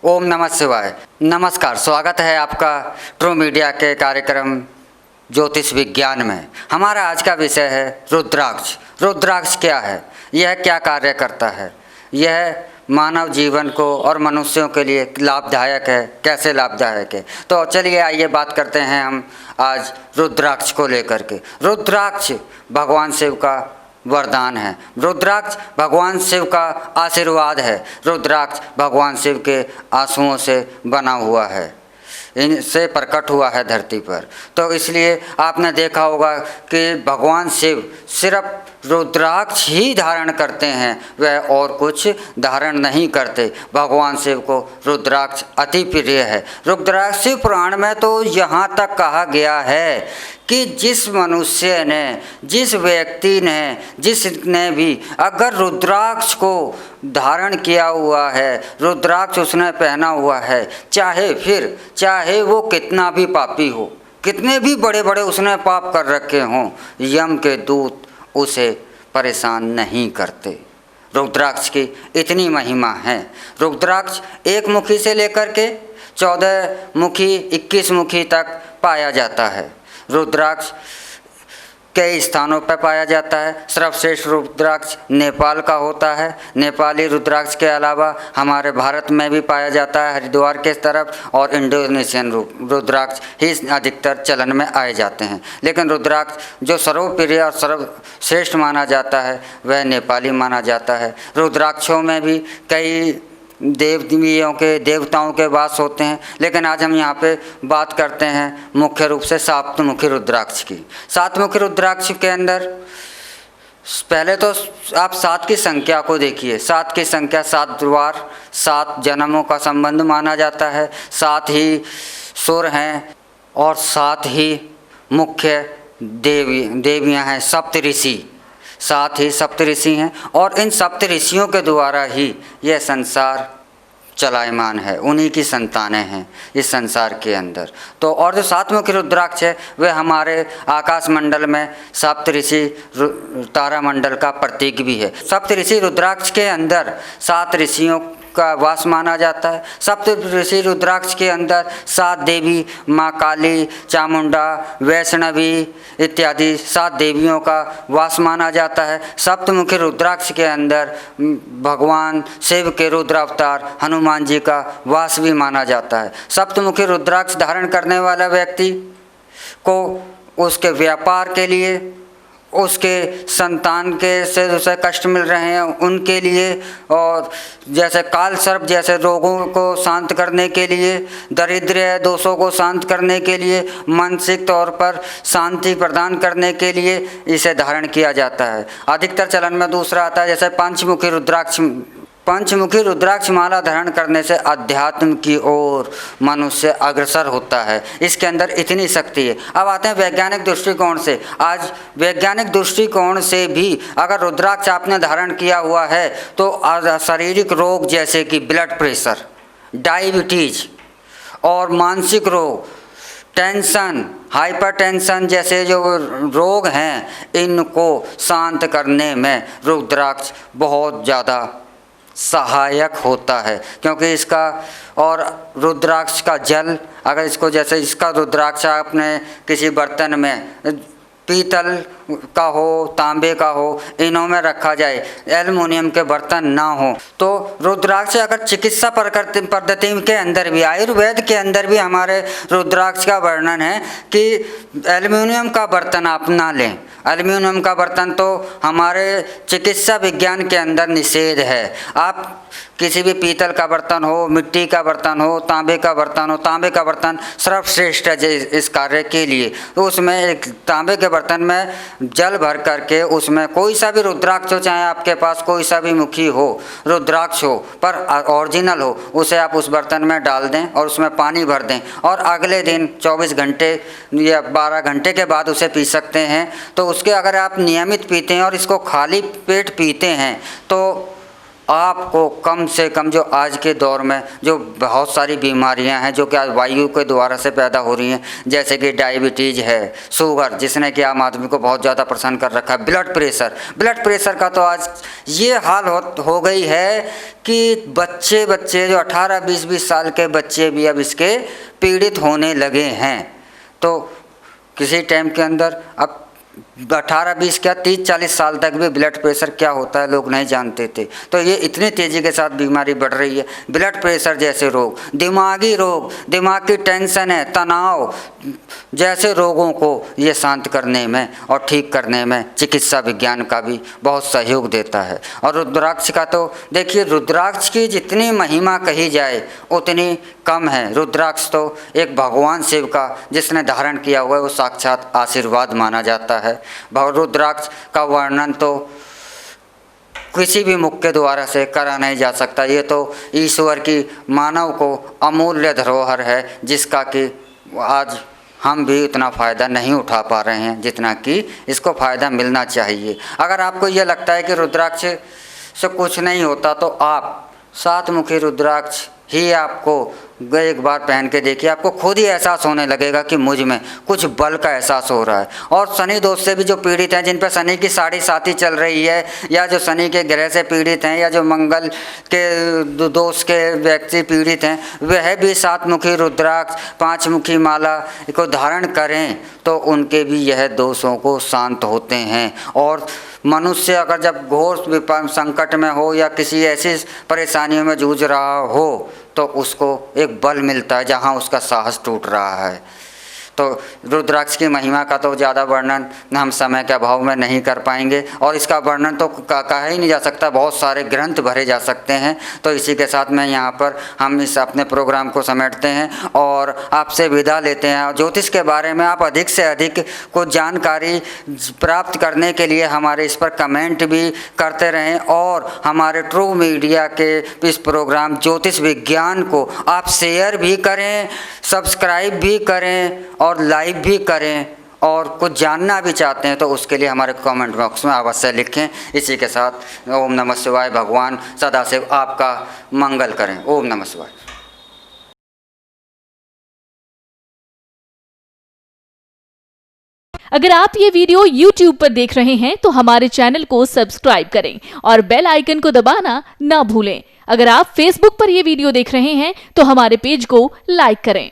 ओम नमः शिवाय। नमस्कार, स्वागत है आपका ट्रू मीडिया के कार्यक्रम ज्योतिष विज्ञान में। हमारा आज का विषय है रुद्राक्ष। रुद्राक्ष क्या है, यह क्या कार्य करता है, यह मानव जीवन को और मनुष्यों के लिए लाभदायक है, कैसे लाभदायक है। तो चलिए आइए बात करते हैं हम आज रुद्राक्ष को लेकर के। रुद्राक्ष भगवान शिव का वरदान है, रुद्राक्ष भगवान शिव का आशीर्वाद है, रुद्राक्ष भगवान शिव के आंसुओं से बना हुआ है, इनसे प्रकट हुआ है धरती पर। तो इसलिए आपने देखा होगा कि भगवान शिव सिर्फ रुद्राक्ष ही धारण करते हैं, वह और कुछ धारण नहीं करते। भगवान शिव को रुद्राक्ष अति प्रिय है। रुद्राक्ष शिव पुराण में तो यहाँ तक कहा गया है कि जिस मनुष्य ने, जिस व्यक्ति ने, जिसने भी अगर रुद्राक्ष को धारण किया हुआ है, रुद्राक्ष उसने पहना हुआ है, चाहे वो कितना भी पापी हो, कितने भी बड़े बड़े उसने पाप कर रखे हों, यम के दूत उसे परेशान नहीं करते। रुद्राक्ष की इतनी महिमा है। रुद्राक्ष एक मुखी से लेकर के 14 मुखी, 21 मुखी तक पाया जाता है। रुद्राक्ष कई स्थानों पर पाया जाता है। सर्वश्रेष्ठ रुद्राक्ष नेपाल का होता है। नेपाली रुद्राक्ष के अलावा हमारे भारत में भी पाया जाता है, हरिद्वार के तरफ, और इंडोनेशियन रुद्राक्ष ही अधिकतर चलन में आए जाते हैं। लेकिन रुद्राक्ष जो सर्वप्रिय और सर्वश्रेष्ठ माना जाता है वह नेपाली माना जाता है। रुद्राक्षों में भी कई देवताओं के वास होते हैं, लेकिन आज हम यहाँ पे बात करते हैं मुख्य रूप से सातमुखी रुद्राक्ष की। सातमुखी रुद्राक्ष के अंदर पहले तो आप 7 की संख्या को देखिए। 7 की संख्या 7 द्वार, 7 जन्मों का संबंध माना जाता है, 7 ही सुर हैं और 7 ही मुख्य देवियाँ हैं, सप्तऋषि। 7 ही सप्तऋषि हैं और इन सप्तऋषियों के द्वारा ही यह संसार चलायमान है, उन्हीं की संतानें हैं इस संसार के अंदर। तो और जो सातमुखी रुद्राक्ष है वह हमारे आकाश मंडल में सप्तऋषि तारामंडल का प्रतीक भी है। सप्तऋषि रुद्राक्ष के अंदर 7 ऋषियों का वास माना जाता है। सप्तऋषि रुद्राक्ष के अंदर 7 देवी, माँ काली, चामुंडा, वैष्णवी इत्यादि 7 देवियों का वास माना जाता है। सप्तमुखी रुद्राक्ष के अंदर भगवान शिव के रुद्र अवतार हनुमान जी का वास भी माना जाता है। सप्तमुखी रुद्राक्ष धारण करने वाला व्यक्ति को उसके व्यापार के लिए, उसके संतान के से उसे कष्ट मिल रहे हैं उनके लिए, और जैसे काल सर्प जैसे रोगों को शांत करने के लिए, दरिद्र दोषों को शांत करने के लिए, मानसिक तौर पर शांति प्रदान करने के लिए इसे धारण किया जाता है। अधिकतर चलन में दूसरा आता है जैसे पंचमुखी रुद्राक्ष। पंचमुखी रुद्राक्ष माला धारण करने से अध्यात्म की ओर मनुष्य अग्रसर होता है, इसके अंदर इतनी शक्ति है। अब आते हैं वैज्ञानिक दृष्टिकोण से। आज वैज्ञानिक दृष्टिकोण से भी अगर रुद्राक्ष आपने धारण किया हुआ है तो शारीरिक रोग जैसे कि ब्लड प्रेशर, डायबिटीज और मानसिक रोग, टेंशन, हाइपरटेंशन जैसे जो रोग हैं, इनको शांत करने में रुद्राक्ष बहुत ज़्यादा सहायक होता है। क्योंकि इसका और रुद्राक्ष का जल, अगर इसको जैसे इसका रुद्राक्ष आपने किसी बर्तन में पीतल का हो, तांबे का हो, इनों में रखा जाए, एल्युमिनियम के बर्तन ना हो, तो रुद्राक्ष अगर चिकित्सा पद्धति के अंदर भी, आयुर्वेद के अंदर भी हमारे रुद्राक्ष का वर्णन है कि एल्युमिनियम का बर्तन आप ना लें। एल्युमिनियम का बर्तन तो हमारे चिकित्सा विज्ञान के अंदर निषेध है। आप किसी भी पीतल का बर्तन हो, मिट्टी का बर्तन हो, तांबे का बर्तन हो, तांबे का बर्तन सर्वश्रेष्ठ है इस कार्य के लिए। तो उसमें एक तांबे के बर्तन में जल भर करके उसमें कोई सा भी रुद्राक्ष हो, चाहे आपके पास कोई सा भी मुखी हो, रुद्राक्ष हो पर ओरिजिनल हो, उसे आप उस बर्तन में डाल दें और उसमें पानी भर दें और अगले दिन 24 घंटे या 12 घंटे के बाद उसे पी सकते हैं। तो उसके अगर आप नियमित पीते हैं और इसको खाली पेट पीते हैं तो आपको कम से कम जो आज के दौर में जो बहुत सारी बीमारियां हैं जो कि आज वायु के द्वारा से पैदा हो रही हैं, जैसे कि डायबिटीज़ है, शुगर जिसने कि आम आदमी को बहुत ज़्यादा परेशान कर रखा है, ब्लड प्रेशर का तो आज ये हाल हो गई है कि बच्चे जो 18-20 साल के बच्चे भी अब इसके पीड़ित होने लगे हैं। तो किसी टाइम के अंदर अब 18-20 क्या 30-40 साल तक भी ब्लड प्रेशर क्या होता है लोग नहीं जानते थे। तो ये इतनी तेज़ी के साथ बीमारी बढ़ रही है। ब्लड प्रेशर जैसे रोग, दिमागी रोग, दिमाग की टेंशन है, तनाव जैसे रोगों को ये शांत करने में और ठीक करने में चिकित्सा विज्ञान का भी बहुत सहयोग देता है। और रुद्राक्ष का तो देखिए, रुद्राक्ष की जितनी महिमा कही जाए उतनी कम है। रुद्राक्ष तो एक भगवान शिव का जिसने धारण किया हुआ है वो साक्षात आशीर्वाद माना जाता है। रुद्राक्ष का वर्णन तो किसी भी मुख के द्वारा से करा नहीं जा सकता। ये तो ईश्वर की मानव को अमूल्य धरोहर है जिसका कि आज हम भी उतना फ़ायदा नहीं उठा पा रहे हैं जितना कि इसको फ़ायदा मिलना चाहिए। अगर आपको ये लगता है कि रुद्राक्ष से कुछ नहीं होता तो आप 7 मुखी रुद्राक्ष ही आपको एक बार पहन के देखिए, आपको खुद ही एहसास होने लगेगा कि मुझ में कुछ बल का एहसास हो रहा है। और शनि दोष से भी जो पीड़ित हैं, जिन पर शनि की साढ़े साथी चल रही है, या जो शनि के ग्रह से पीड़ित हैं, या जो मंगल के दोष के व्यक्ति पीड़ित हैं, वह भी 7 मुखी रुद्राक्ष 5 मुखी माला को धारण करें तो उनके भी यह दोषों को शांत होते हैं। और मनुष्य अगर जब घोर संकट में हो या किसी ऐसी परेशानियों में जूझ रहा हो तो उसको एक बल मिलता है जहाँ उसका साहस टूट रहा है। तो रुद्राक्ष की महिमा का तो ज़्यादा वर्णन हम समय के अभाव में नहीं कर पाएंगे और इसका वर्णन तो कहा ही नहीं जा सकता, बहुत सारे ग्रंथ भरे जा सकते हैं। तो इसी के साथ में यहाँ पर हम इस अपने प्रोग्राम को समेटते हैं और आपसे विदा लेते हैं। और ज्योतिष के बारे में आप अधिक से अधिक कुछ जानकारी प्राप्त करने के लिए हमारे इस पर कमेंट भी करते रहें और हमारे ट्रू मीडिया के इस प्रोग्राम ज्योतिष विज्ञान को आप शेयर भी करें, सब्सक्राइब भी करें और लाइक भी करें। और कुछ जानना भी चाहते हैं तो उसके लिए हमारे कमेंट बॉक्स में अवश्य लिखें। इसी के साथ ओम नमः शिवाय। भगवान सदाशिव आपका मंगल करें। ओम नमः शिवाय। अगर आप ये वीडियो YouTube पर देख रहे हैं तो हमारे चैनल को सब्सक्राइब करें और बेल आइकन को दबाना ना भूलें। अगर आप Facebook पर ये वीडियो देख रहे हैं तो हमारे पेज को लाइक करें।